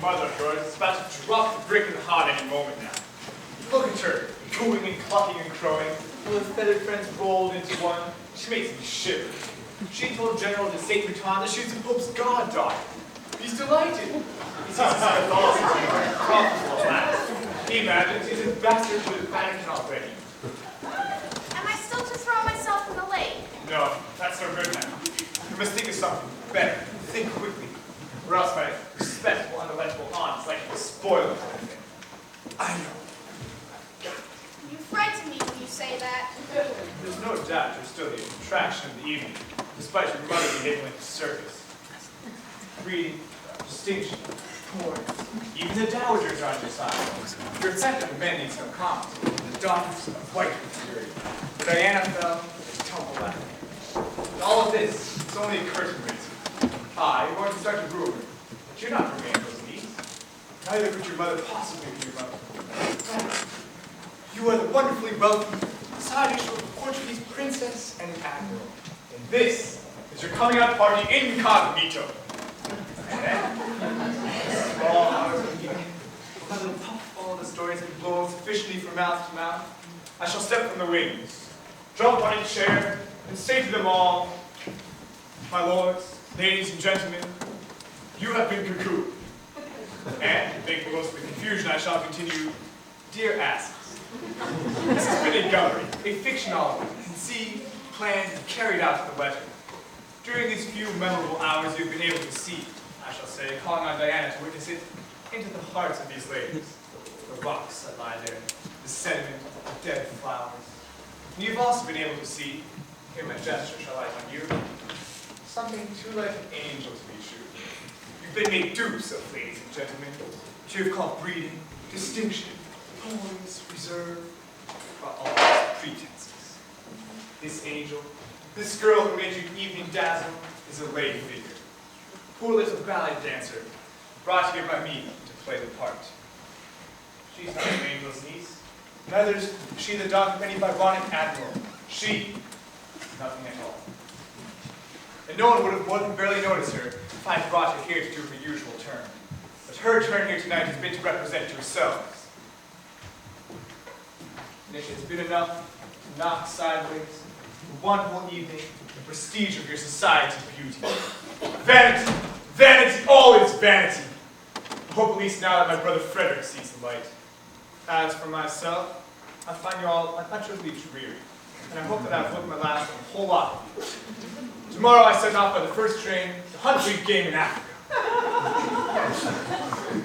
mother of yours is about to drop the brick in the heart any moment now. Look at her, cooing and clucking and crowing, while her feathered friends rolled into one. She makes me shiver. She told General de St. Mouton that she was the Pope's goddaughter. He's delighted. He sees his Catholicism profitable at last. He imagines he's ambassador to the Vatican already. Am I still to throw myself in the lake? No, that's no good now. You must think of something better. Think quickly. Or else my respectable, unelectable aunt is likely to spoil the whole thing. I know. You frighten me when you say that. There's no doubt you're still the attraction of the evening, despite your mother behaving like a circus. Breeding, distinction, poise, even the dowagers are on your side. Your effect on men needs no comment. The daughters of white purity. Diana fell, tumbled out. And all of this is only a curtain raiser. I'm going to start a rumor, but you're not remain those needs. Neither could your mother possibly be your mother. You are the wonderfully wealthy side issue of a Portuguese princess and an admiral. And this is your coming out party incognito. And then, small hours of evening, when the puff all the stories have blown sufficiently from mouth to mouth, I shall step from the wings, jump on a chair, and say to them all, my lords, ladies and gentlemen, you have been cuckooed. And, to make the most of the confusion, I shall continue, dear asses. This has been a gallery, a fiction all conceived, planned, and carried out to the letter. During these few memorable hours you've been able to see, I shall say, calling on Diana to witness it, into the hearts of these ladies. The rocks that lie there, the sediment, the dead flowers. And you've also been able to see, here my gesture shall light on you, something too like an angel to be true. You've been made dupes of, ladies and gentlemen, what you have called breeding, distinction, poise, reserve, but all these pretenses. This angel, this girl who made you evening dazzle, is a lady figure. Poor little ballet dancer, brought here by me to play the part. She's not an angel's niece. Neither is she the daughter of any Byronic admiral. She, nothing at all. And no one would have more than barely noticed her if I had brought her here to do her usual turn. But her turn here tonight has been to represent yourselves. And it has been enough to knock sideways, for one whole evening, the prestige of your society beauty. Vanity! Vanity! All is vanity! I hope at least now that my brother Frederick sees the light. As for myself, I find you all unutterably dreary, and I hope that I've looked my last on a whole lot of you. Tomorrow I set off by the first train to hunt big game in Africa.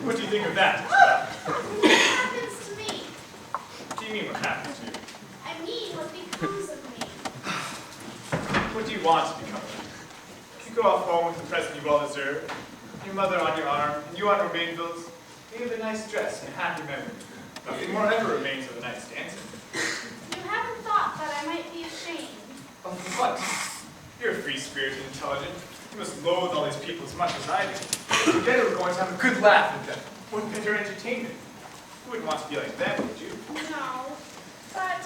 What do you think of that? What happens to me? What do you mean what happens to you? I mean what becomes of me. What do you want to become? If you go off home with the present you well deserve, your mother on your arm, and you on her Mainvilles, you have a nice dress and a happy memory. Nothing more ever remains of the night's dancing. You haven't thought that I might be ashamed. Of what? You're a free-spirited and intelligent. You must loathe all these people as much as I do. Together we're going to have a good laugh with them. What better entertainment? You wouldn't want to be like them, would you? No, but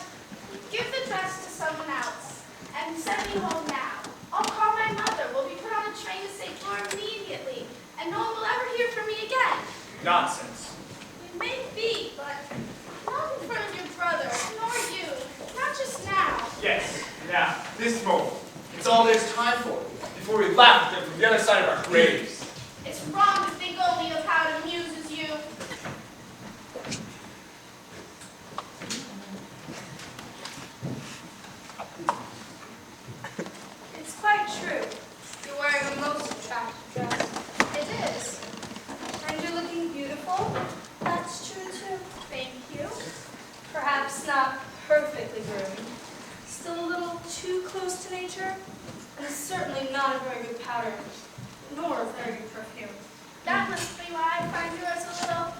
give the dress to someone else and send me home now. I'll call my mother. We'll be put on a train to St. Fleur immediately, and no one will ever hear from me again. Nonsense. It may be, but not in front of your brother, nor you. Not just now. Yes, now, this moment. It's all there's time for, before we laugh at them from the other side of our graves. It's wrong to think only of how it amuses you. It's quite true. You're wearing a most attractive dress. It is. And you're looking beautiful. That's true too. Thank you. Perhaps not perfectly groomed. Still a little too close to nature. And certainly not a very good powder, nor a very good perfume. That must be why I find yours a little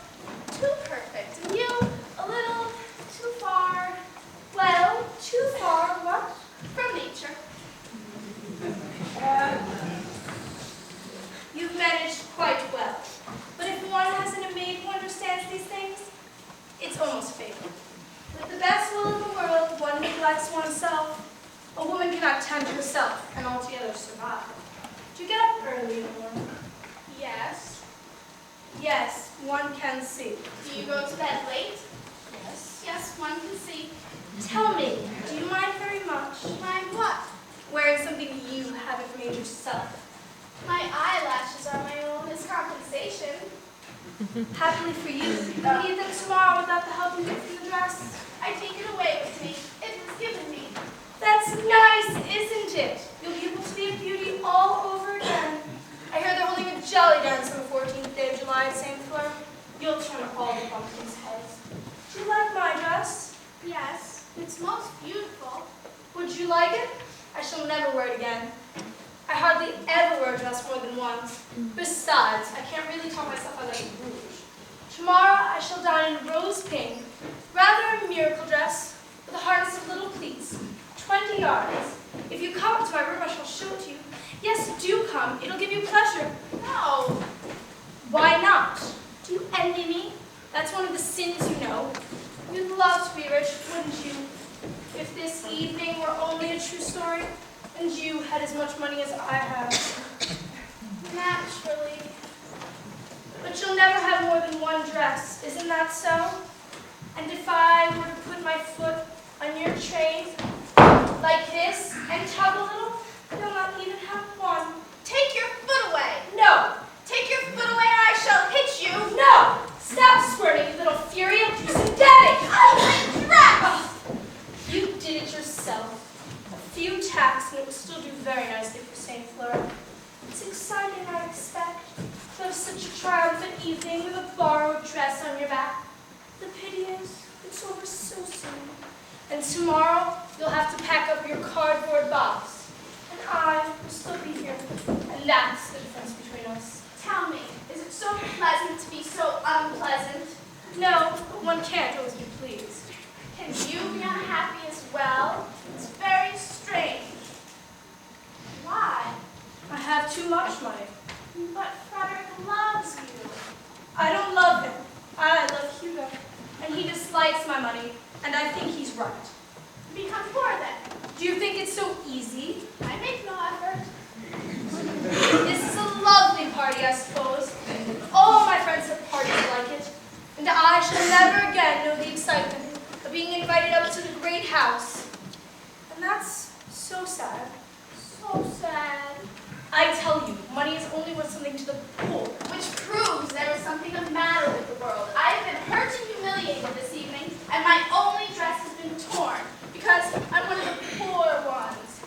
too perfect, and you a little too far. Well, too far what? From nature. You've managed quite well. But if one hasn't a maid who understands these things, it's almost fatal. With the best will in the world, one neglects oneself. A woman cannot tend herself and altogether survive. Do you get up early in the morning? Yes. Yes, one can see. Do you go to bed late? Yes. Yes, one can see. Tell me, do you mind very much Mind what? wearing something you haven't made yourself? My eyelashes are my own as compensation. Happily for you, you'll need them tomorrow without the help you get from the dress. I take it away with me. It was given me. That's nice, isn't it? You'll be able to be a beauty all over again. I hear they're holding a jelly dance on the 14th day of July at St. Fleur. You'll turn all the pumpkins' heads. Do you like my dress? Yes, it's most beautiful. Would you like it? I shall never wear it again. I hardly ever wear a dress more than once. Besides, I can't really tell myself I like rouge. Tomorrow I shall dine in rose pink, rather a miracle dress, with a harness of little pleats, 20 yards. If you come to my room, I shall show it to you. Yes, do come. It'll give you pleasure. No. Why not? Do you envy me? That's one of the sins, you know. You'd love to be rich, wouldn't you? If this evening were only a true story, and you had as much money as I have. Naturally. But you'll never have more than one dress, isn't that so? And if I were to put my foot on your train, like this, and tug a little, you'll not even have one. Take your foot away. No! Take your foot away or I shall hit you. No! Stop squirting, you little fury, I'll do some damage! Oh, my dress! Oh, you did it yourself. A few tacks and it will still do very nicely for St. Fleur. It's exciting, I expect, to have such a triumphant evening with a borrowed dress on your back. The pity is, it's over so soon. And tomorrow, you'll have to pack up your cardboard box. And I will still be here. And that's the difference between us. Tell me, is it so pleasant to be so unpleasant? No, but one can't always be pleased. Can you be unhappy as well? It's very strange. Why? I have too much money. But Frederick loves you. I don't love him. I love Hugo. And he dislikes my money, and I think he's right. Become poor then. Do you think it's so easy? I make no effort. This is a lovely party, I suppose. All my friends have parties like it. And I shall never again know the excitement of being invited up to the great house. And that's so sad. So sad. I tell you, money is only worth something to the poor. Which proves there is something the matter with the world. I have been hurt and humiliated this evening, and my only dress has been torn, because I'm one of the poor ones.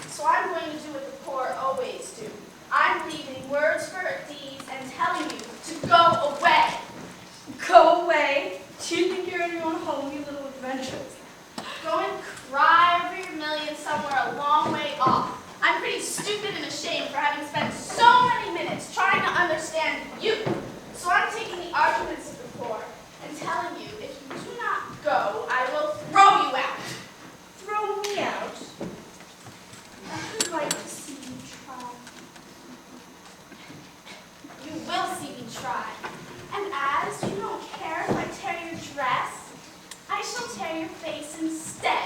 So I'm going to do what the poor always do. I'm leaving words for deeds and telling you to go away. Go away. Do you think you're in your own home, you little adventurers? Go and cry over your millions somewhere a long way off. I'm pretty stupid and ashamed for having spent so many minutes trying to understand you. So I'm taking the arguments of the poor and telling you if you do not go, I will throw you out. Throw me out. I'd like to see you try. You will see me try. And as you don't care if I tear your dress, I shall tear your face instead.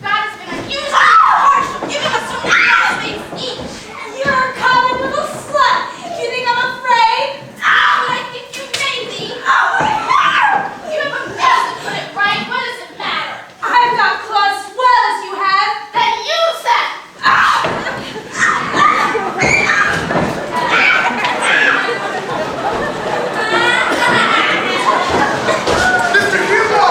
God has been unusually harsh, giving us so many things each. You're a common little slut. You think I'm afraid? Oh, I think you may be. You have a mess to put it right. What does it matter? I've got claws as well as you have. Then use them. Mr. Hugo!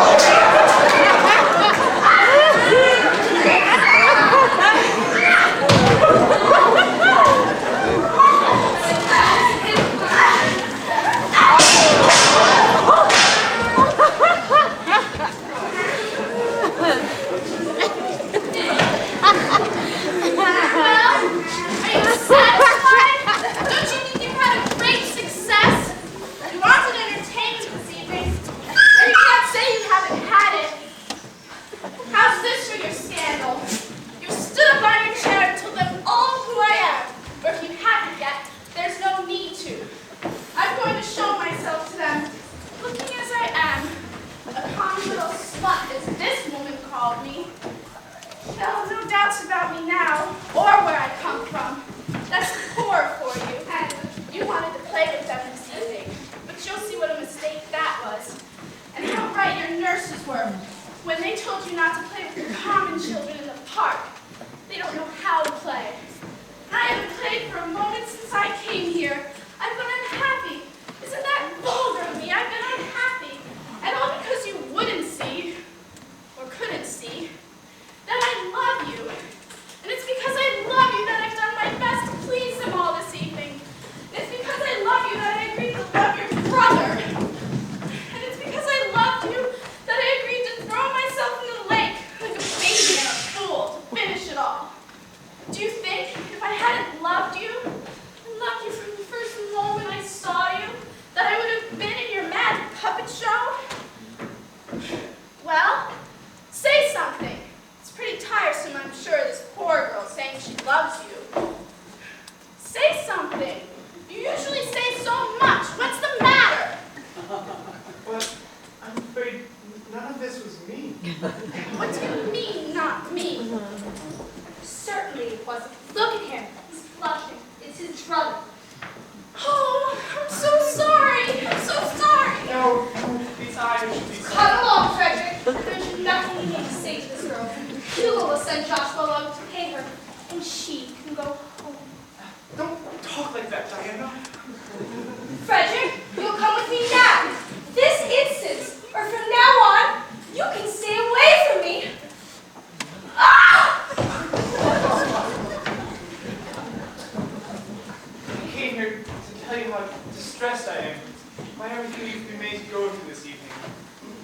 That's poor for you. And you wanted to play with them this evening, but you'll nurses were when they told you not to play with the common children in the park. They don't know how to play. I haven't played for a moment since I came here. I've been unhappy. Isn't that vulgar of me? I've been unhappy. And all because you wouldn't see, or couldn't see, that I love you. And it's because I love you that I've done my best to please them all this evening. It's because I love you that I agreed to love your brother. And it's because I loved you that I agreed to throw myself into the lake like a baby and a fool to finish it all. Do you think if I hadn't loved you, and loved you from the first moment I saw you, that I would have been in your mad puppet show? Well, say something. It's pretty tiresome, I'm sure, this poor girl saying she loves you. Say something. You usually say so much. What's the matter? But I'm afraid none of this was me. What do you mean, not me? Certainly it wasn't. Look at him. He's blushing. It's his brother. Oh, I'm so sorry. I'm so sorry. No, besides, it should be said. Cut along, Frederick. There's nothing you need to say to this girl. Hugh will send Joshua along to pay her, and she can go home. Don't talk like that, Diana. Frederick, you'll come with me now. This instant, or from now on, you can stay away from me. Ah! I came here to tell you how distressed I am by everything you've been made to go through this evening.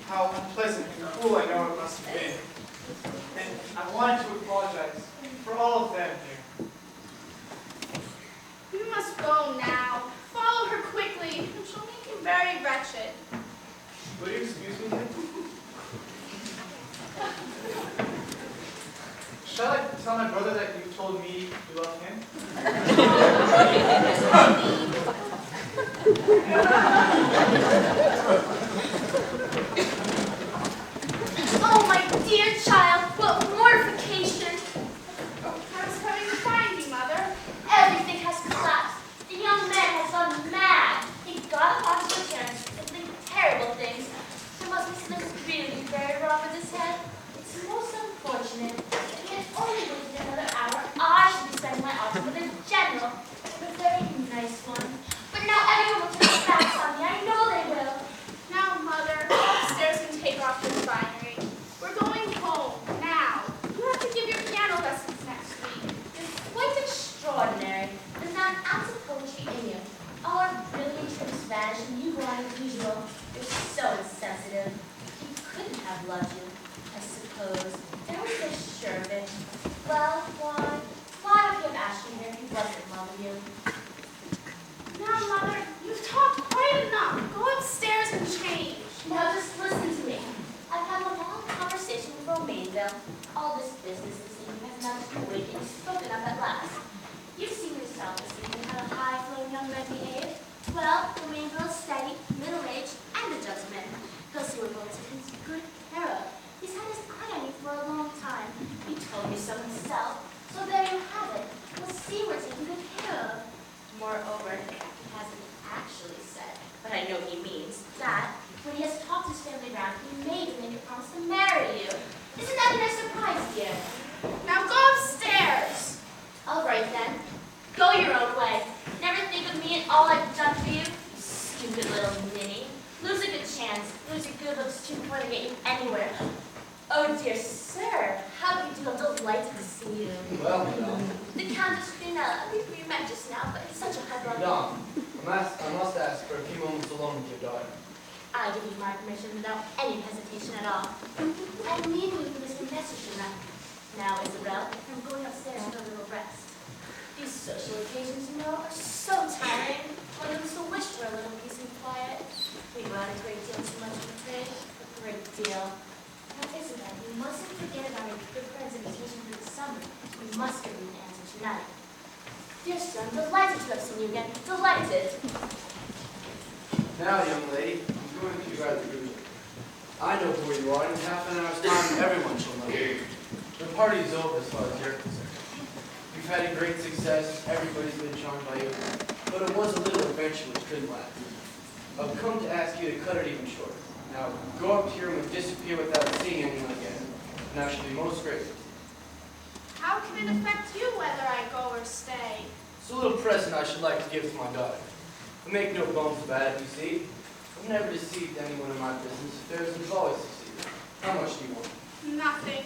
How unpleasant and cruel I know it must have been. And I wanted to apologize for all of them here. You must go now. Follow her quickly, and she'll make you very wretched. Will you excuse me then? Shall I tell my brother that you told me you love him? Oh, my dear child, what mortification. I was coming to find you, Mother. Everything has collapsed. The young man has gone mad. He got up onto the terrace and did terrible things. There must be something really very wrong with his head. It's most unfortunate. If he had only waited another hour, I should be spending my autumn with a general. A very nice one. But now everyone will turn their backs on me. I know they will. Now, Mother, go upstairs and take off your finery. We're going home, now. You have to give your piano lessons next week. You're quite extraordinary. There's not an ounce of poetry in you. All our brilliant troops vanish and you go on as usual. You're so insensitive. He couldn't have loved you, I suppose. There was so sure of it. Well, why would he have asked you here if he wasn't in love with you? Now, Mother, you've talked quite enough. Go upstairs and change. Now just listen to me. I've had a long conversation with Romainville. All this business this evening has now to wait and you've spoken up at last. You've seen yourself this evening how a high-flown young man behaved. Well, Romainville is steady, middle-aged, and a gentleman. He'll see what will take good care of. He's had his eye on you for a long time. He told me so himself. So there you have it. We'll see we're taken good care of. Moreover, he hasn't actually said, but I know he means, that when he has talked his family round, he may even make a promise to marry you. Isn't that a nice surprise, dear? Now go upstairs. All right, then. Go your own way. Never think of me and all I've done for you. You stupid little ninny. Lose a good chance. Lose your good looks too before to get you anywhere. Oh, dear sir. How do you do? I'm delighted to see you. Well, Madame. The Countess Brunella. We met just now, but it's such a hard Madame, I must ask for a few moments alone with your daughter. I give you my permission without any hesitation at all. I'm leaving you for this message tonight. Now, Isabel, I'm going upstairs for a little rest. These social occasions, you know, are so tiring. One used to wish for a little peace and quiet. We run a great deal too much of the trade. A great deal. Now, Isabel, we mustn't forget about our good friend's invitation for the summer. We must give them an answer tonight. Dear son, delighted to have seen you again. Delighted. Now, young lady, I'm going to be rather rude. I know who you are, and in half an hour's time, everyone shall know you. The party is over as far as you're concerned. You've had a great success, everybody's been charmed by you, but it was a little adventure which couldn't last. I've come to ask you to cut it even shorter. Now, go up to your room and disappear without seeing anyone again, and I shall be most grateful. How can it affect you whether I go or stay? It's a little present I should like to give to my daughter. I make no bones about it, you see. I've never deceived anyone in my business affairs and have always succeeded. How much do you want? Nothing.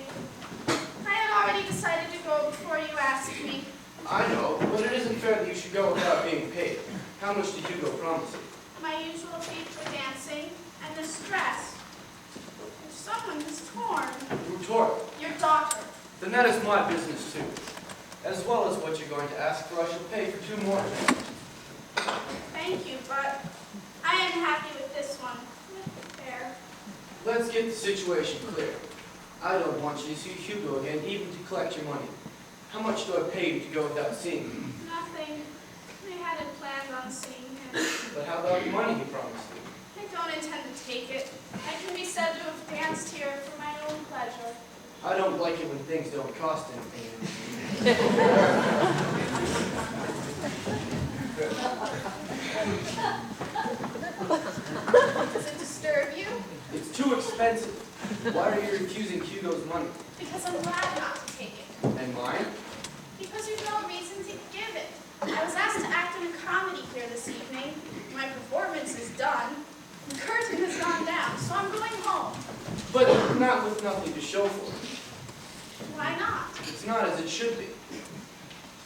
I had already decided to go before you asked me. I know, but it isn't fair that you should go without being paid. How much did Hugo promise you? My usual fee for dancing and this dress. If someone is torn, Who tore it? your daughter. Then that is my business too. As well as what you're going to ask for, I shall pay for 2 more. Thank you, but I am happy with this one. With the hair. Let's get the situation clear. I don't want you to see Hugo again, even to collect your money. How much do I pay you to go without seeing him? Nothing. I hadn't planned on seeing him. But how about the money he promised you? I don't intend to take it. I can be said to have danced here for my own pleasure. I don't like it when things don't cost anything. Does it disturb you? It's too expensive. Why are you refusing Hugo's money? Because I'm glad not to take it. And mine? Because you've no reason to give it. I was asked to act in a comedy here this evening. My performance is done. The curtain has gone down, so I'm going home. But not with nothing to show for it. Why not? It's not as it should be.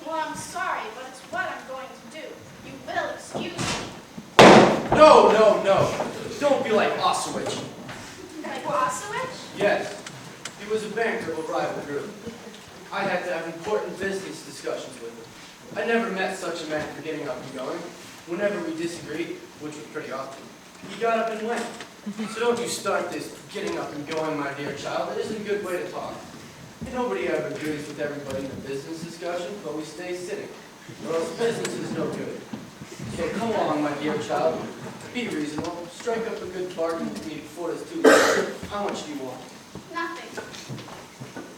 Well, I'm sorry, but it's what I'm going to do. You will excuse me. No, no, no. Don't be like Osowich. Like Wasowich? Yes. He was a banker of a rival group. I had to have important business discussions with him. I never met such a man for getting up and going. Whenever we disagreed, which was pretty often, he got up and went. So don't you start this getting up and going, my dear child. It isn't a good way to talk. Nobody ever agrees with everybody in a business discussion, but we stay sitting, or else business is no good. So come along, my dear child. Be reasonable. Strike up a good bargain with me before it's too late. How much do you want? Nothing.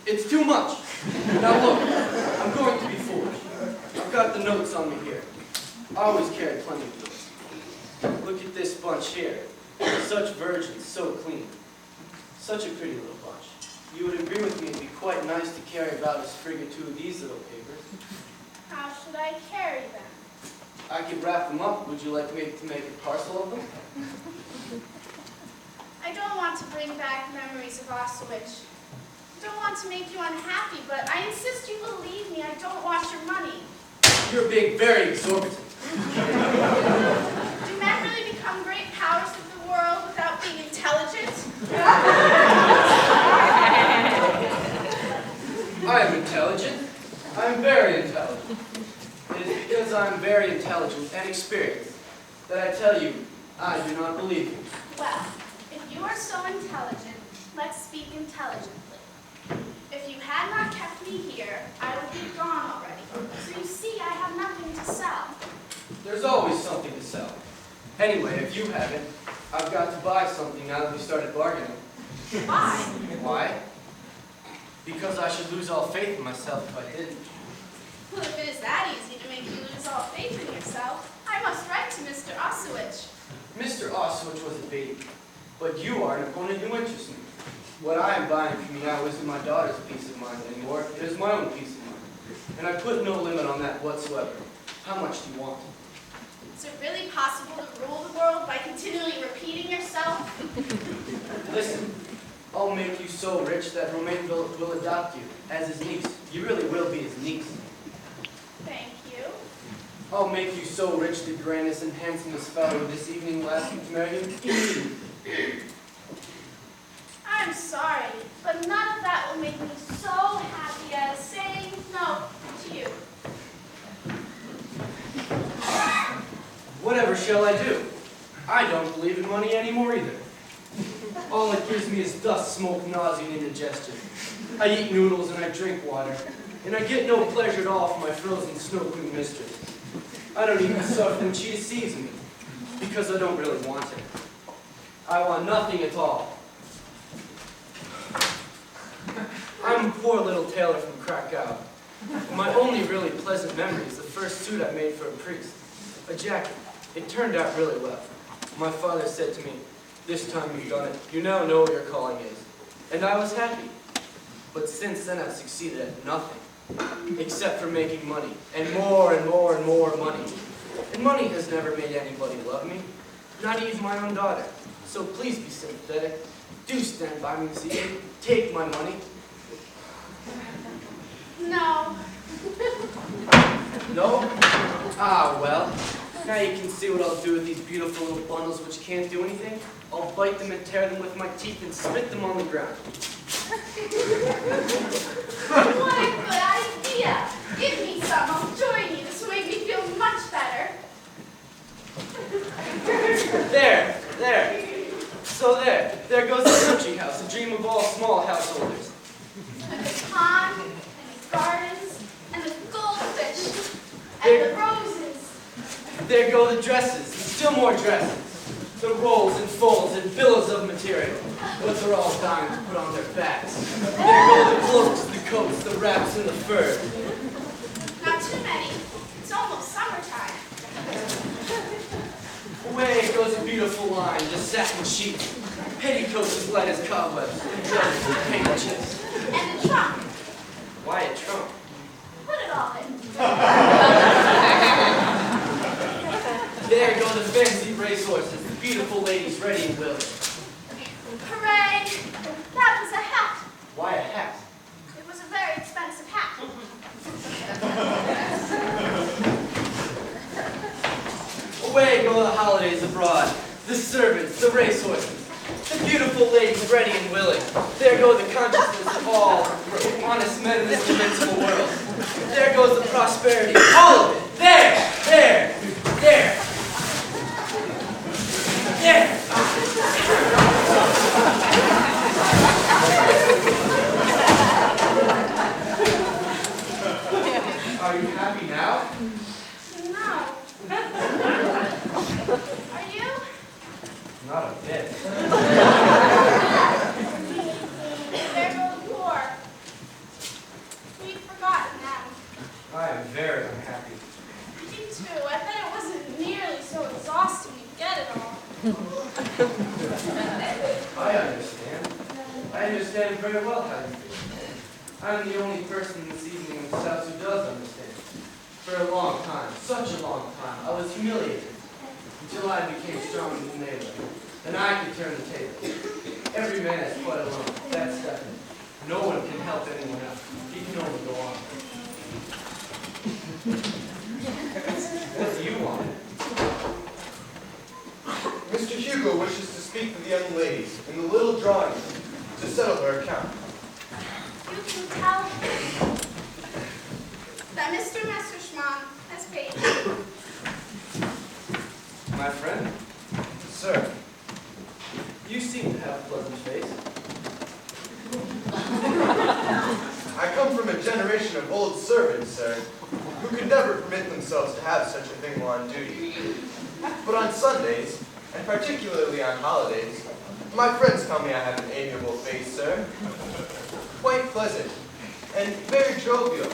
It's too much. Now look, I'm going to be foolish. I've got the notes on me here. I always carry plenty of those. Look at this bunch here. Such virgins, so clean. Such a pretty little bunch. You would agree with me it'd be quite nice to carry about as frig or 2 of these little papers. How should I carry them? I could wrap them up. Would you like me to make a parcel of them? I don't want to bring back memories of Osowich. I don't want to make you unhappy, but I insist you believe me. I don't want your money. You're being very exorbitant. Do men really become great powers of the world without being intelligent? I am intelligent. I am very intelligent. It is because I am very intelligent and experienced that I tell you I do not believe you. Well, if you are so intelligent, let's speak intelligently. If you had not kept me here, I would be gone already. So you see, I have nothing to sell. There's always something to sell. Anyway, if you haven't, I've got to buy something now that we started bargaining. Why? Why? Because I should lose all faith in myself if I didn't. Well, if it is that easy to make you lose all faith in yourself, I must write to Mr. Osowich. Mr. Osowich was a baby, but you are an opponent who interests me. What I am buying from you now isn't my daughter's peace of mind anymore. It is my own peace of mind. And I put no limit on that whatsoever. How much do you want? Is it really possible to rule the world by continually repeating yourself? Listen, I'll make you so rich that Romaine will adopt you as his niece. You really will be his niece. Thank you. I'll make you so rich the grandest and handsomest fellow this evening will ask you to marry him. I'm sorry, but none of that will make me so happy as saying no to you. Whatever shall I do? I don't believe in money anymore either. All it gives me is dust, smoke, nausea, and indigestion. I eat noodles and I drink water, and I get no pleasure at all from my frozen snow-queen mistress. I don't even suffer when she deceives me, because I don't really want her. I want nothing at all. I'm a poor little tailor from Krakow. My only really pleasant memory is the first suit I made for a priest. A jacket. It turned out really well. My father said to me, This time you've done it. You now know what your calling is. And I was happy. But since then I've succeeded at nothing. Except for making money. And more and more and more money. And money has never made anybody love me. Not even my own daughter. So please be sympathetic. Do stand by me this evening. Take my money. No. No? Ah, well. Now you can see what I'll do with these beautiful little bundles which can't do anything. I'll bite them and tear them with my teeth and spit them on the ground. What a good idea. Give me some. I'll join you. This will make me feel much better. There. So there goes the country house, the dream of all small householders. And the pond, and the gardens, and the goldfish, and the roses. There go the dresses, and still more dresses. The rolls and folds and billows of material. But they're all dying to put on their backs. There go the cloaks, the coats, the wraps, and the fur. Not too many. It's almost summertime. Away goes a beautiful line, the satin sheets, petticoats as light as cobwebs, and dresses and handkerchiefs. And the trunk. Why a trunk? Put it all in. There go the fancy racehorses, the beautiful ladies ready and willing. Hooray! That was a hat. Why a hat? It was a very expensive hat. Away go the holidays abroad, the servants, the racehorses, the beautiful ladies ready and willing. There go the consciousness of all honest men in this invincible world. There goes the prosperity, all of it. There. Are you happy now? No. Are you? Not a bit. There go the poor. We'd forgotten them. I am very unhappy. Me too. I bet it wasn't nearly so exhausting to get it all. I understand. I understand very well how you feel. I'm the only person this evening in this house who does understand. For a long time, such a long time, I was humiliated. Until I became strong in the neighborhood. Then I could turn the table. Every man is quite alone. That's definite. No one can help anyone else. He can only go on. What do you want? Mr. Hugo wishes to speak with the young ladies in the little drawing room to settle their account. You can tell him that Mr. Messerschmidt has paid you. My friend, Sir, you seem to have a pleasant face. I come from a generation of old servants, sir, who could never permit themselves to have such a thing while on duty. But on Sundays, and particularly on holidays, my friends tell me I have an amiable face, sir. Quite pleasant, and very jovial.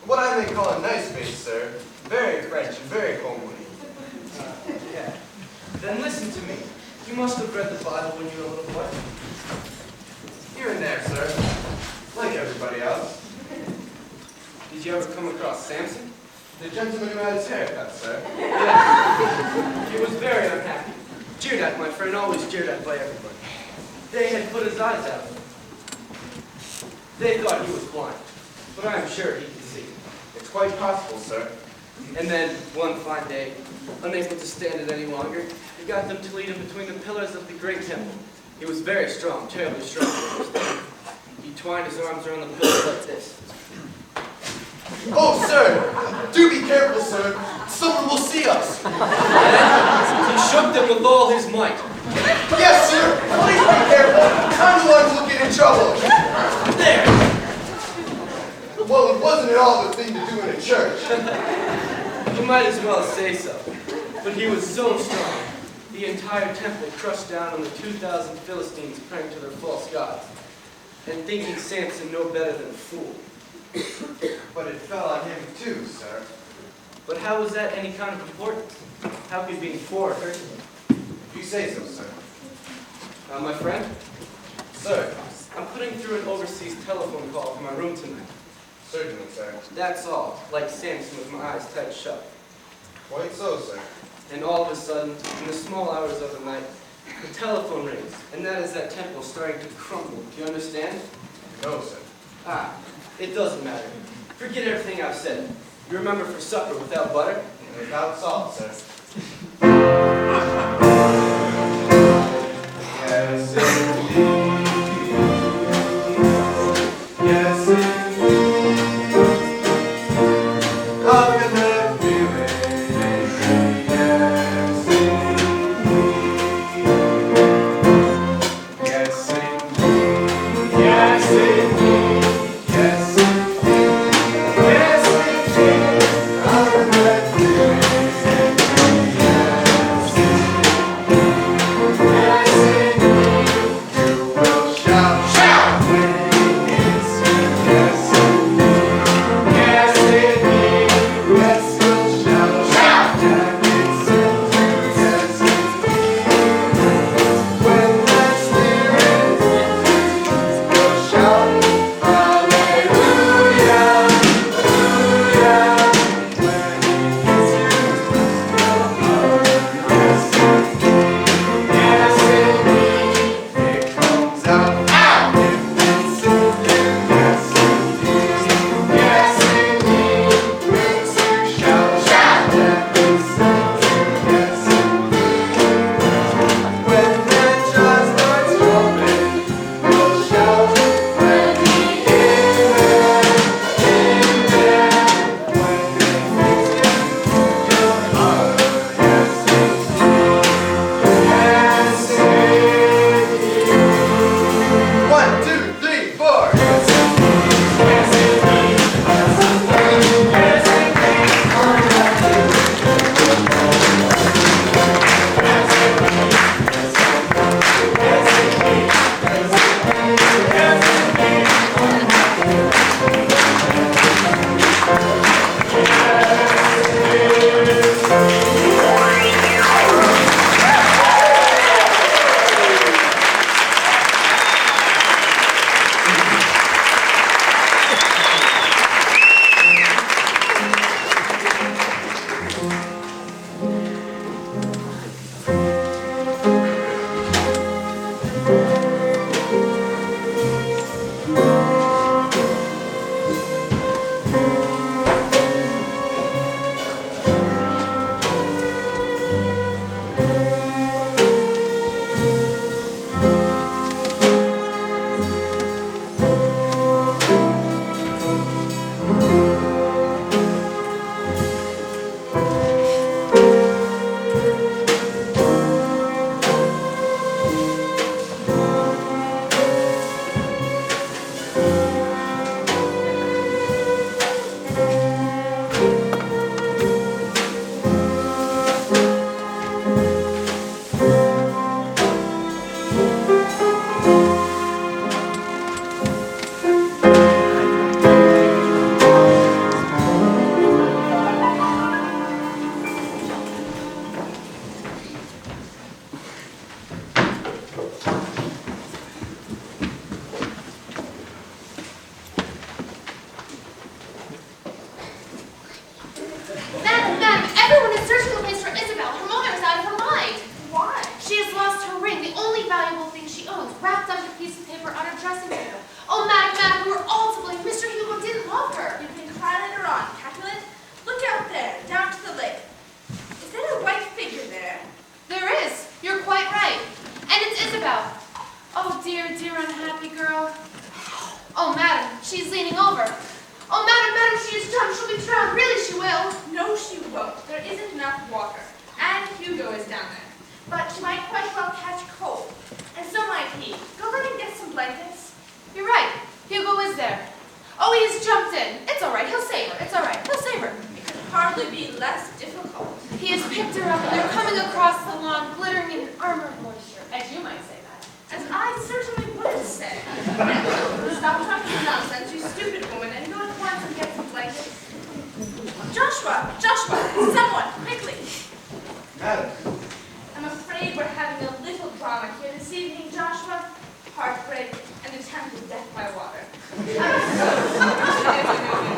What I may call a nice face, sir. Very French and very homely. Yeah. Then listen to me. You must have read the Bible when you were a little boy. Here and there, sir. Like everybody else. Did you ever come across Samson? The gentleman who had his hair cut, sir. Yes. He was very unhappy. Jeered at, my friend, always jeered at by everybody. They had put his eyes out. They thought he was blind, but I am sure he could see. It's quite possible, sir. And then, one fine day, unable to stand it any longer, he got them to lead him between the pillars of the great temple. He was very strong, terribly strong. He twined his arms around the pillars like this. Oh, sir! Do be careful, sir! Someone will see us! He shook them with all his might. Yes, sir! Please be careful! I'm the one who'll get in trouble! There! Well, it wasn't at all the thing to do in a church. You might as well say so. But he was so strong, the entire temple crushed down on the 2,000 Philistines praying to their false gods, and thinking Samson no better than a fool. But it fell on him too, sir. But how was that any kind of importance? How could being poor hurt him? If you say so, sir. My friend, Sir, I'm putting through an overseas telephone call from my room tonight. certainly, sir. That's all, like Samson with my eyes tight shut. Quite so, sir. And all of a sudden, in the small hours of the night, the telephone rings, and that is that temple starting to crumble. Do you understand? No, sir. Ah, it doesn't matter. Forget everything I've said. You remember for supper without butter? And without salt, sir. Yes, indeed. Yes, indeed. How can that feeling be? Yes, indeed. Yes, indeed. Yes, indeed. Yes, indeed. How can that feeling be? Yes, indeed. You will shout, shout when it's yes, indeed. Yes, indeed. Yes, we'll shout, shout when it's yes, indeed. When the Spirit will shout, hallelujah, hallelujah. When He gets you, yes, yes, indeed. It comes out, if it's in you, yes, indeed. Yes, indeed. Makes you shout, shout, that is yes, indeed. When the child starts drumming, we'll shout when He is there. When He makes you, you'll holler, yes, indeed. Yes, indeed. 1, 2, 3, 4. Yes, indeed. Yes, indeed. Yes, indeed. Yes, indeed. Madam, everyone is searching the place for Isabel. Her mother is out of her mind. Why? She has lost her ring, the only valuable thing she owns, wrapped up in a piece of paper on her dressing table. Oh, madam, we were all to blame. Mr. Hugo didn't love her. You can cry later on, Capulet. Look out there, down to the lake. Is there a white figure there? There is. You're quite right. And it's Isabel. Oh, dear, unhappy girl. Oh, madam, she's leaning over. Oh, madam, she is done. She'll be drowned. Really, she will. No, she won't. There isn't enough water. And Hugo is down there. But she might quite well catch cold. And so might he. Go let him get some blankets. You're right. Hugo is there. Oh, he's jumped in. It's all right. He'll save her. It's all right. He'll save her. It could hardly be less difficult. He has picked her up, and they're coming across the lawn, glittering in an armor of moisture, as you might say that. As I certainly would say. Now, stop talking nonsense, you stupid woman, and go at once and get some blankets. Joshua, someone, quickly. Madam, I'm afraid we're having a little drama here this evening, Joshua? Heartbreak and attempted death by water. I'm so sorry.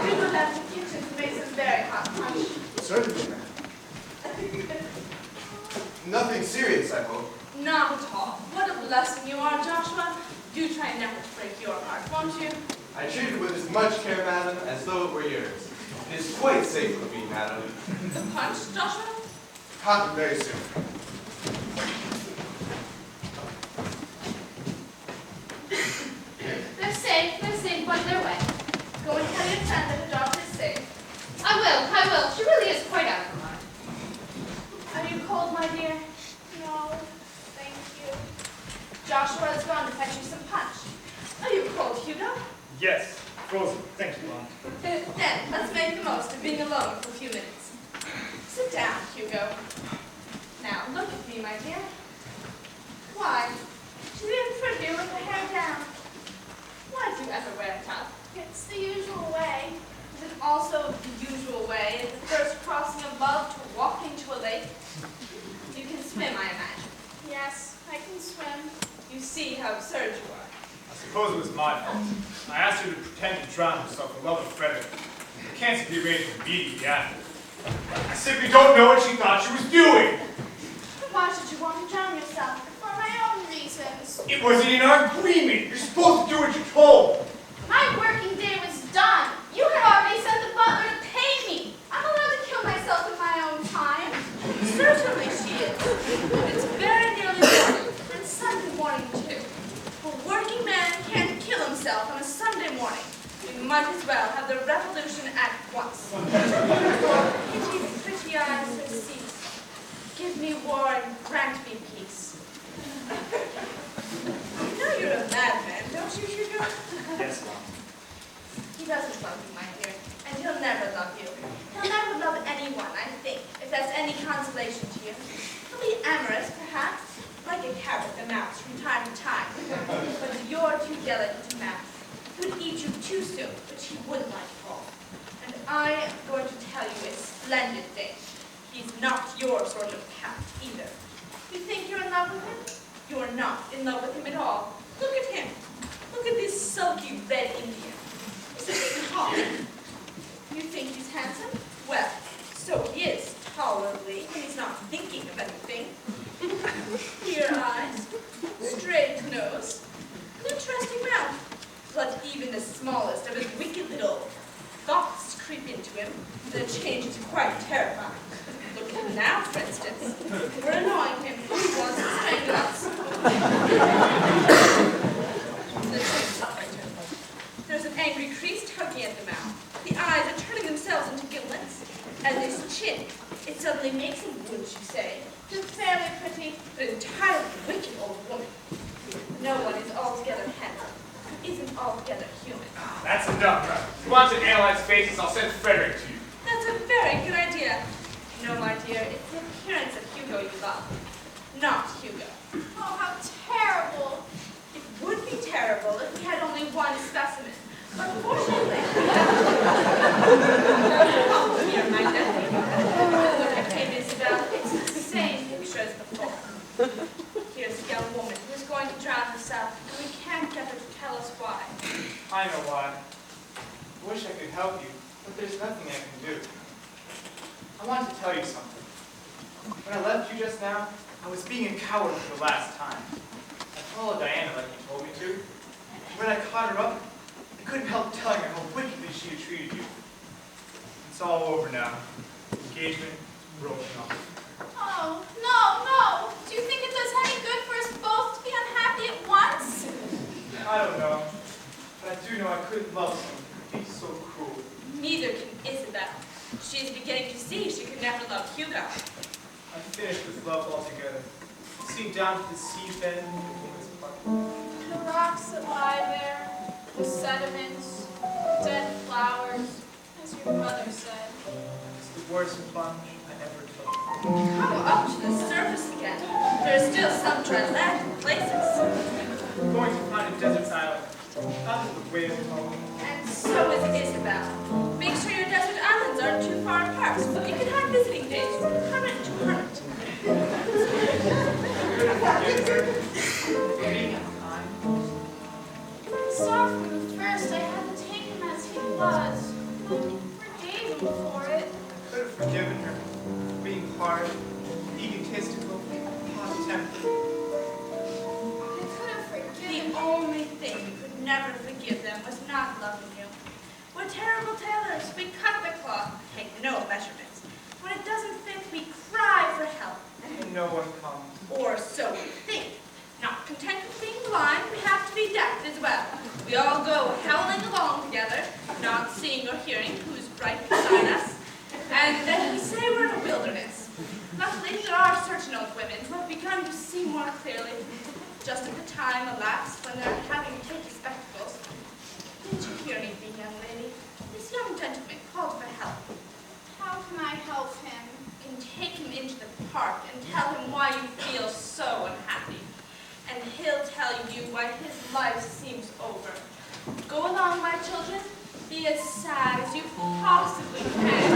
We go down to the kitchen to make some very hot punch. Certainly, ma'am. Nothing serious, I hope. Not at all. What a blessing you are, Joshua. Do try never to break your heart, won't you? I treat it with as much care, madam, as though it were yours. It is quite safe with me, madam. The punch, Joshua? Hot very soon. They're safe, but their way. Go and tell your friend that the dog is safe. I will. She really is quite out of her mind. Are you cold, my dear? No, thank you. Joshua has gone to fetch you some punch. Are you cold, Hugo? Yes, frozen. Thank you, Mom. Then let's make the most of being alone for a few minutes. Sit down, Hugo. Now, look at me, my dear. Why? She's even prettier with her hair down. Why do you ever wear it up? It's the usual way. Is it also the usual way at the first crossing of love to walking to a lake? You can swim, I imagine. Yes, I can swim. You see how absurd you are. I suppose it was my fault. I asked her to pretend to drown herself for love of Frederick. I can't simply arrange immediately after. I simply don't know what she thought she was doing. Why should you want to drown yourself? For my own reasons. It wasn't in our agreement. You're supposed to do what you're told. My working day was done. You had already sent the butler to pay me. I'm allowed to kill myself in my own time. Certainly she is. It's very nearly morning, and Sunday morning too. A working man can't kill himself on a Sunday morning. We might as well have the revolution at once. Pity the pretty eyes that cease. Give me war and grant me peace. You know you're a madman, don't you, Hugo? Yes, Mom. He doesn't love you, my dear, and he'll never love you. He'll never love anyone, I think, if that's any consolation to you. He'll be amorous, perhaps, like a cat with a mouse from time to time. But you're too delicate to mouse. He would eat you too soon, which he wouldn't like at all. And I am going to tell you a splendid thing. He's not your sort of cat, either. You think you're in love with him? You're not in love with him at all. Look at him. Look at this sulky red Indian. Isn't he tall? You think he's handsome? Well, so he is, tolerably, when he's not thinking of anything. Clear eyes, straight nose, an interesting mouth. But even the smallest of his wicked little thoughts creep into him, and the change is quite terrifying. Look at him now, for instance. We're annoying him. He wants to strangle us. There's an angry crease tugging at the mouth. The eyes are turning themselves into gimlets. And this chin, it suddenly makes him, wouldn't you say, just fairly pretty, but entirely wicked old woman. No one is altogether handsome, who isn't altogether human. That's enough, Trevor. If you want to analyze faces, I'll send Frederick to you. That's a very good idea. No, my dear, it's the appearance of Hugo you love, not Hugo. Oh, how terrible. It would be terrible if we had only one specimen. But fortunately, oh, here, my nephew. Look at Kate Isabel. It's the same picture as before. Here's a young woman who's going to drown herself, and we can't get her to tell us why. I know why. I wish I could help you, but there's nothing I can do. I wanted to tell you something. When I left you just now, I was being a coward for the last time. I followed Diana like you told me to. When I caught her up, I couldn't help telling her how wickedly she had treated you. It's all over now. The engagement is broken off. Oh, no. Do you think it does any good for us both to be unhappy at once? I don't know, but I do know I couldn't love someone who could be so cruel. Neither can Isabel. She is beginning to see she could never love Hugo. I'm finished with love altogether. Sink down to the seabed and think it's part. The rocks that lie there, the sediments, dead flowers, as your mother said. It's the worst plunge I ever took. Come up to the surface again. There is still some dry land in places. We're going to find a desert island. Out of the way of home. And so is Isabel. Make sure your desert islands aren't too far apart. You can have visiting days from hermit to hermit. never forgive them was not loving you. We're terrible tailors. We cut the cloth, take no measurements. When it doesn't fit, we cry for help. And no one comes. Or so we think. Not content with being blind, we have to be deaf as well. We all go howling along together, not seeing or hearing who's right beside us. And then we say we're in a wilderness. Luckily, there are certain old women who have begun to see more clearly, just at the time elapsed when they're having to take spectacles. Didn't you hear anything, young lady? This young gentleman called for help. How can I help him? You can take him into the park and tell him why you feel so unhappy. And he'll tell you why his life seems over. Go along, my children. Be as sad as you possibly can.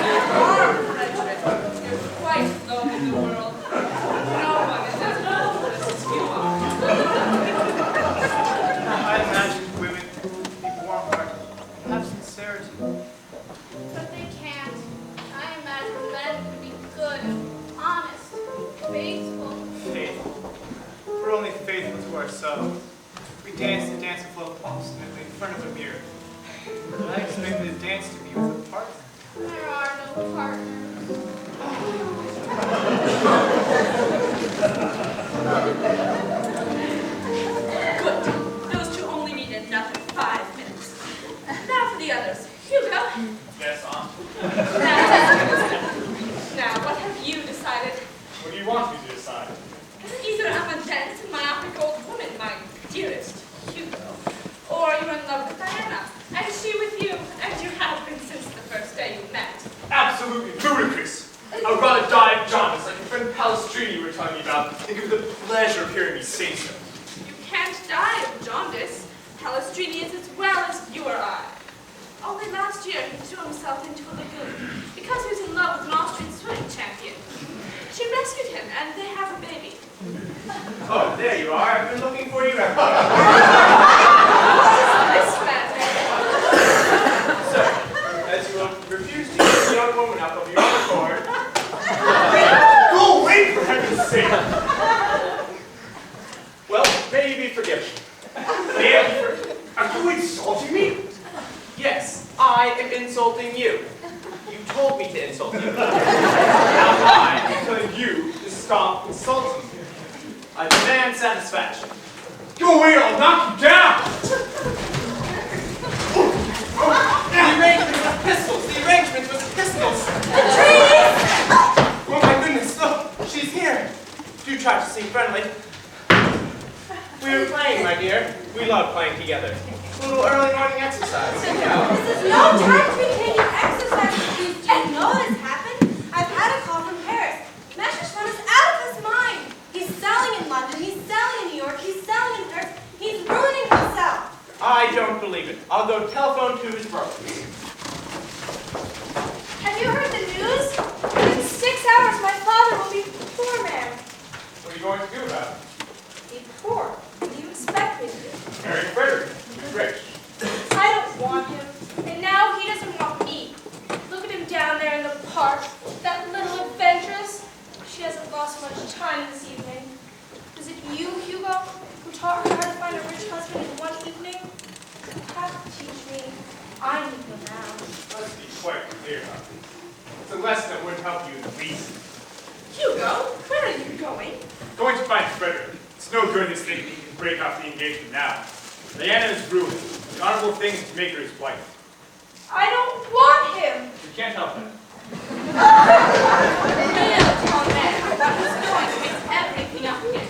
You are Frederick. You're quite alone in the world. No one is as hopeless as you are. I imagine women to be warm-hearted, have sincerity. But they can't. I imagine men to be good, honest, faithful. Faithful. We're only faithful to ourselves. We dance the dance of love obstinately in front of a mirror. But I expected a dance to be with a partner. There are no partners. Good. Those two only need enough in 5 minutes. Now for the others. Hugo. Yes, Aunt. Now, what have you decided? What do you want me to decide? Either I'm a dense and myopic old woman, my dearest Hugo, or you're in love with Diana, and she with you, and you have been since the first day you met. Absolutely ludicrous. I would rather die of jaundice, like your friend Palestrini you were talking about, than give you the pleasure of hearing me say so. You can't die of jaundice. Palestrini is as well as you or I. Only last year he threw himself into a lagoon because he was in love with an Austrian swimming champion. She rescued him, and they have a baby. Oh, there you are. I've been looking for you everywhere. This matter. Sir, as you refuse to give the young woman up of your own accord, go away for heaven's sake! Well, may you be forgiven. May I be forgiven? Are you insulting me? Yes, I am insulting you. You told me to insult you. Now I am telling you to stop insulting me. I demand satisfaction. Go away or I'll knock you down! The arrangement with pistols! The arrangement with pistols! Oh my goodness, look! She's here! Do try to seem friendly. We were playing, my dear. We love playing together. A little early morning exercise. This is no time to be taking exercise with you. Do you know what has happened? I've had a call from Paris. Messerschmitt is out of his mind. He's selling in London, he's selling in New York, he's selling in Paris. He's ruining himself. I don't believe it. I'll go telephone to his brother. Have you heard the news? In 6 hours, my father will be a poor man. What are you going to do about it? Be poor? What do you expect me to do? Marry Frederick. He's rich. I don't want him. And now he doesn't want me. Look at him down there in the park. That little adventuress. She hasn't lost much time this evening. Was it you, Hugo, who taught her how to find a rich husband in one evening? You have to teach me. I need him now. Let's be quite clear, Humphrey. It's a lesson that wouldn't help you in the least. Hugo, where are you going? Going to find Frederick. It's no good in this thinking he can break off the engagement now. Diana is ruined. The honorable thing is to make her his wife. I don't want him. You can't help that. Tall man, that was going to mix everything up again.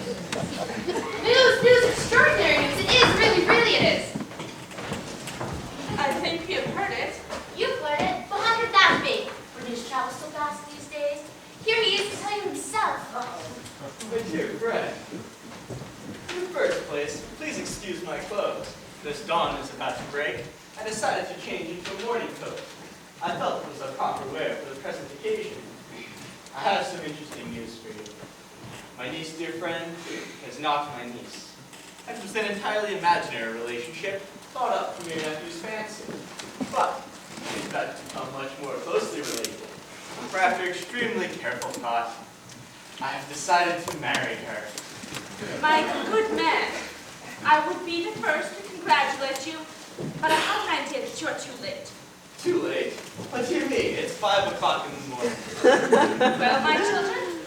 News, extraordinary news. It is, really it is. I think we have heard it. You've heard it, but how could that be? When news travels so fast these days. Here he is to tell you himself. My dear friend. In the first place, please excuse my clothes. This dawn is about to break. I decided to change into a morning coat. I felt it was a proper wear for the present occasion. I have some interesting news for you. My niece, dear friend, is not my niece. It was an entirely imaginary relationship, thought up from your nephew's fancy. But she's about to become much more closely related. For after extremely careful thought, I have decided to marry her. My good man, I would be the first to congratulate you, but I have an idea that you're too late. Too late? What do you mean? It's 5 o'clock in the morning. Well, my children,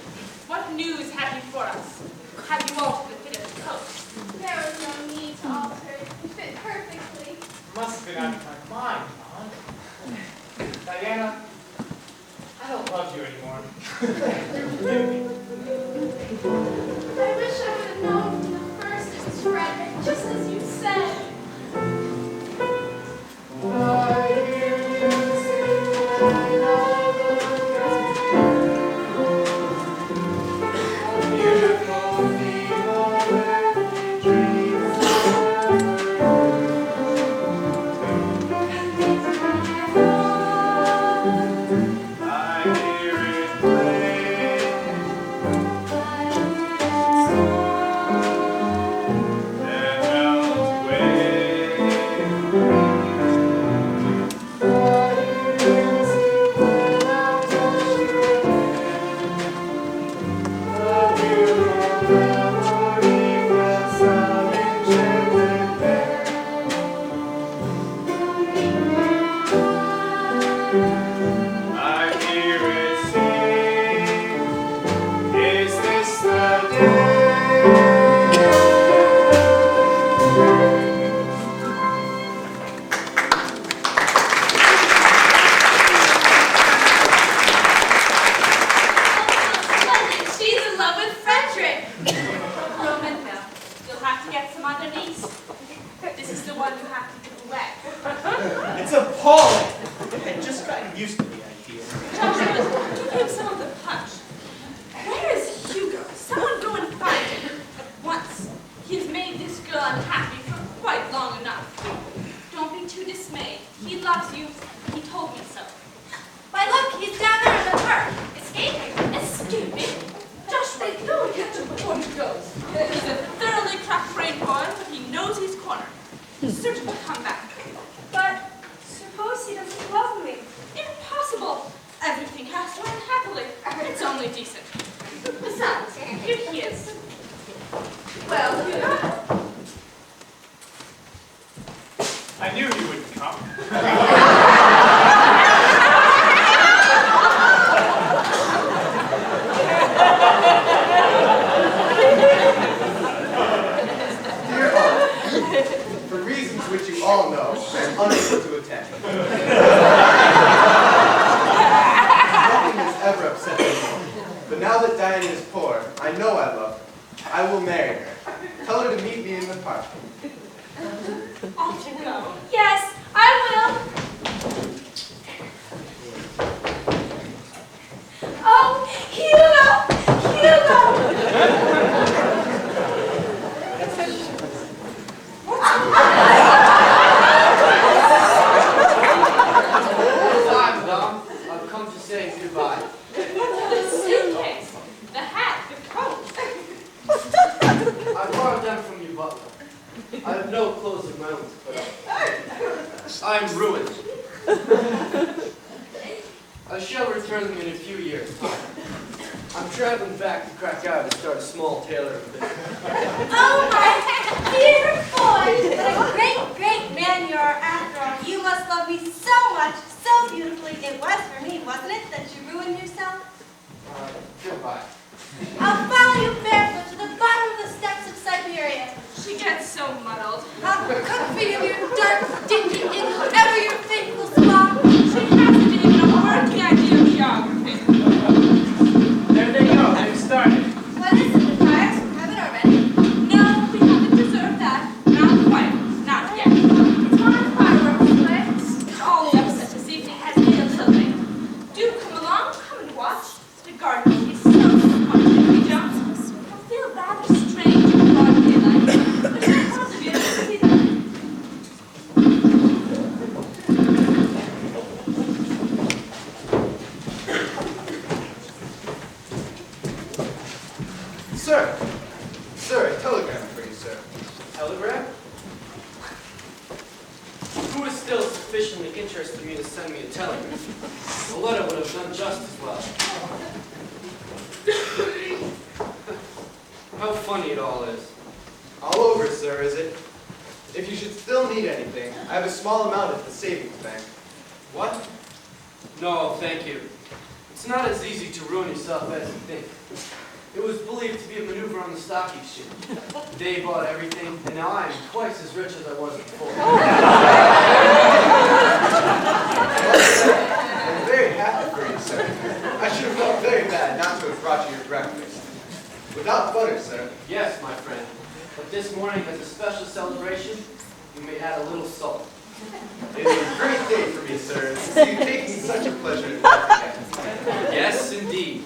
what news have you for us? Have you altered the fit of the coat? There was no need to alter it. It fit perfectly. Must have been out of my mind, Aunt. Diana, I don't love you anymore. I wish I would have known from the first it was Frederick, just as you said. It's appalling. I just got used to the idea. Joshua, give him some of the punch. Where is Hugo? Someone go and find him at once. He's made this girl unhappy for quite long enough. Don't be too dismayed. He loves you. He told me so. Why, look, he's down there in the park, escaping. Escaping? Joshua, go and catch him before he goes. He's a thoroughly crack-brained boy, but he knows his corner. He's certain to come back. But suppose he doesn't love me. Impossible. Everything has to end happily. It's only decent. Besides, here he is. Well, Hugo? I knew you wouldn't come. Dear Aunt, for reasons which you all know, I am unable to attend. Nothing has ever upset me more. But now that Diana is poor, I know I love her. I will marry her. Tell her to meet me in the park. Off you go. Yes, I will. Oh, Hugo! Hugo! Time, Dom. I've come to say goodbye. The suitcase, the hat, the coat. I borrowed them from your butler. I have no clothes of my own to put on. I am ruined. I shall return them in a few years' time. I'm traveling back to Krakow to start a small tailoring business. Oh, my dear boy! What a great, great man you are after all. You must love me so much, so beautifully. It was for me, wasn't it, that you ruined yourself? Goodbye. I'll follow you barefoot to the bottom of the steppes of Siberia. She gets so muddled. I'll cook for you your dark, dingy inn, ever your faithful swan. She hasn't even a working idea of geography. There they go. They've started. What is it, the fires? Have it already? No, we haven't deserved that. Not quite. Not yet. It's my fireworks play. All the upset this evening has made a little late. Do come along. Come and watch. The garden is so smart if we don't. I'll feel rather strange in broad daylight. But it's possible you to see them. Sir, a telegram for you, sir. Telegram? Who is still sufficiently interested in me to send me a telegram? A letter would have done just as well. How funny it all is. All over, sir, is it? If you should still need anything, I have a small amount at the savings bank. What? No, thank you. It's not as easy to ruin yourself as you think. It was believed to be a maneuver on the stock exchange. They bought everything, and now I am twice as rich as I was before. I'm very happy for you, sir. I should have felt very bad not to have brought you your breakfast. Without butter, sir. Yes, my friend. But this morning, as a special celebration, you may add a little salt. It is a great day for me, sir, to see you taking such a pleasure in life again. Yes, indeed.